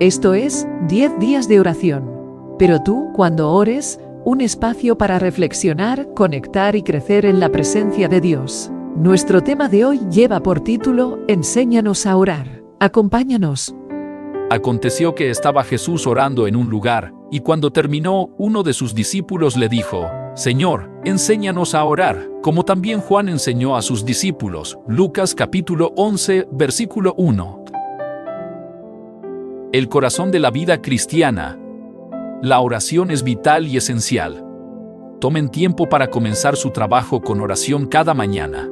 Esto es 10 días de oración. Pero tú, cuando ores, un espacio para reflexionar, conectar y crecer en la presencia de Dios. Nuestro tema de hoy lleva por título Enséñanos a orar. Acompáñanos. Aconteció que estaba Jesús orando en un lugar, y cuando terminó, uno de sus discípulos le dijo: Señor, enséñanos a orar, como también Juan enseñó a sus discípulos. Lucas capítulo 11, versículo 1. El corazón de la vida cristiana. La oración es vital y esencial. Tomen tiempo para comenzar su trabajo con oración cada mañana.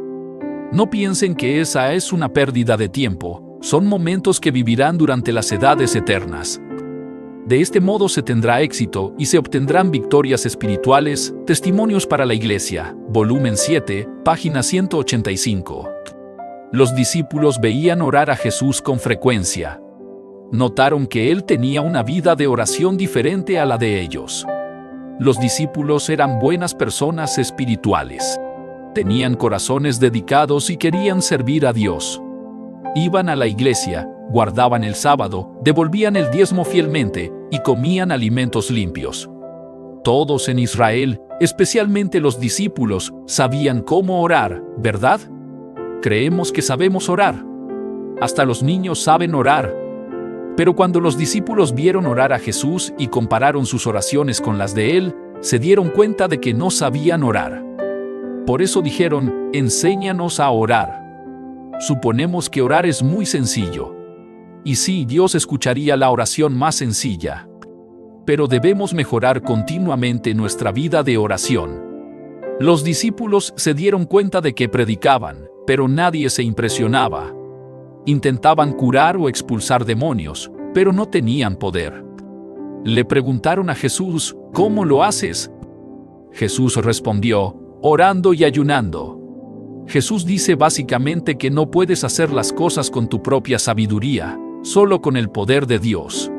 No piensen que esa es una pérdida de tiempo, son momentos que vivirán durante las edades eternas. De este modo se tendrá éxito y se obtendrán victorias espirituales. Testimonios para la Iglesia, volumen 7, página 185. Los discípulos veían orar a Jesús con frecuencia. Notaron que él tenía una vida de oración diferente a la de ellos. Los discípulos eran buenas personas espirituales. Tenían corazones dedicados y querían servir a Dios. Iban a la iglesia, guardaban el sábado, devolvían el diezmo fielmente y comían alimentos limpios. Todos en Israel, especialmente los discípulos, sabían cómo orar, ¿verdad? Creemos que sabemos orar. Hasta los niños saben orar. Pero cuando los discípulos vieron orar a Jesús y compararon sus oraciones con las de él, se dieron cuenta de que no sabían orar. Por eso dijeron: enséñanos a orar. Suponemos que orar es muy sencillo. Y sí, Dios escucharía la oración más sencilla. Pero debemos mejorar continuamente nuestra vida de oración. Los discípulos se dieron cuenta de que predicaban, pero nadie se impresionaba. Intentaban curar o expulsar demonios, pero no tenían poder. Le preguntaron a Jesús: ¿cómo lo haces? Jesús respondió: orando y ayunando. Jesús dice básicamente que no puedes hacer las cosas con tu propia sabiduría, solo con el poder de Dios.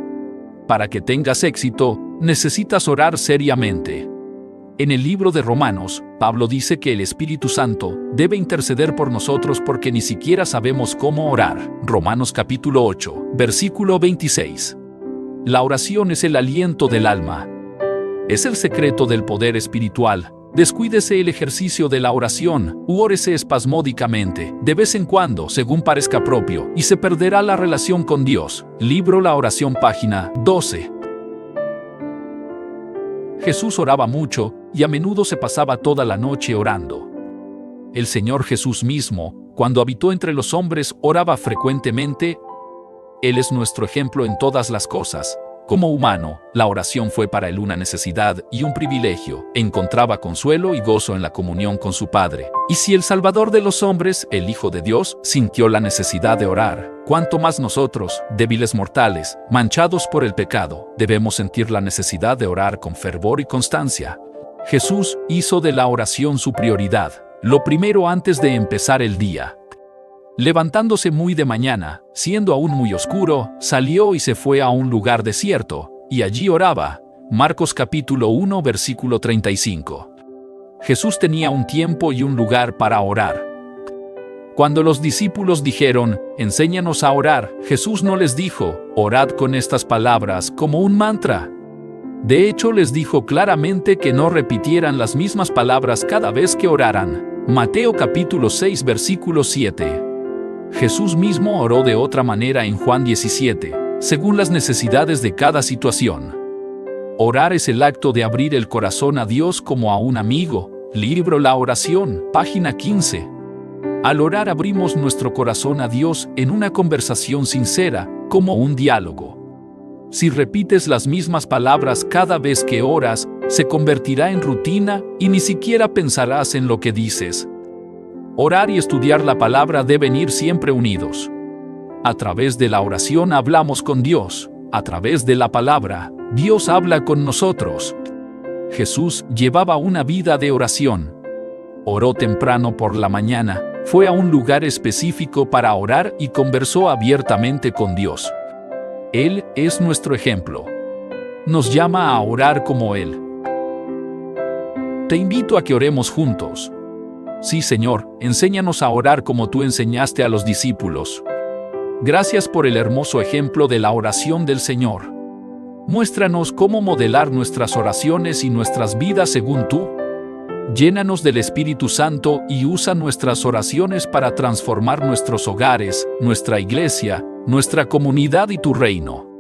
Para que tengas éxito, necesitas orar seriamente. En el libro de Romanos, Pablo dice que el Espíritu Santo debe interceder por nosotros porque ni siquiera sabemos cómo orar. Romanos capítulo 8, versículo 26. La oración es el aliento del alma. Es el secreto del poder espiritual. Descuídese el ejercicio de la oración, u órese espasmódicamente, de vez en cuando, según parezca propio, y se perderá la relación con Dios. Libro La Oración, página 12. Jesús oraba mucho, y a menudo se pasaba toda la noche orando. El Señor Jesús mismo, cuando habitó entre los hombres, oraba frecuentemente. Él es nuestro ejemplo en todas las cosas. Como humano, la oración fue para él una necesidad y un privilegio. Encontraba consuelo y gozo en la comunión con su Padre. Y si el Salvador de los hombres, el Hijo de Dios, sintió la necesidad de orar, ¿cuánto más nosotros, débiles mortales, manchados por el pecado, debemos sentir la necesidad de orar con fervor y constancia? Jesús hizo de la oración su prioridad, lo primero antes de empezar el día. Levantándose muy de mañana, siendo aún muy oscuro, salió y se fue a un lugar desierto, y allí oraba. Marcos capítulo 1, versículo 35. Jesús tenía un tiempo y un lugar para orar. Cuando los discípulos dijeron: enséñanos a orar, Jesús no les dijo: orad con estas palabras como un mantra. De hecho, les dijo claramente que no repitieran las mismas palabras cada vez que oraran. Mateo capítulo 6, versículo 7. Jesús mismo oró de otra manera en Juan 17, según las necesidades de cada situación. Orar es el acto de abrir el corazón a Dios como a un amigo. Libro La Oración, página 15. Al orar abrimos nuestro corazón a Dios en una conversación sincera, como un diálogo. Si repites las mismas palabras cada vez que oras, se convertirá en rutina y ni siquiera pensarás en lo que dices. Orar y estudiar la palabra deben ir siempre unidos. A través de la oración hablamos con Dios. A través de la palabra, Dios habla con nosotros. Jesús llevaba una vida de oración. Oró temprano por la mañana, fue a un lugar específico para orar y conversó abiertamente con Dios. Él es nuestro ejemplo. Nos llama a orar como Él. Te invito a que oremos juntos. Sí, Señor, enséñanos a orar como tú enseñaste a los discípulos. Gracias por el hermoso ejemplo de la oración del Señor. Muéstranos cómo modelar nuestras oraciones y nuestras vidas según tú. Llénanos del Espíritu Santo y usa nuestras oraciones para transformar nuestros hogares, nuestra iglesia, nuestra comunidad y tu reino.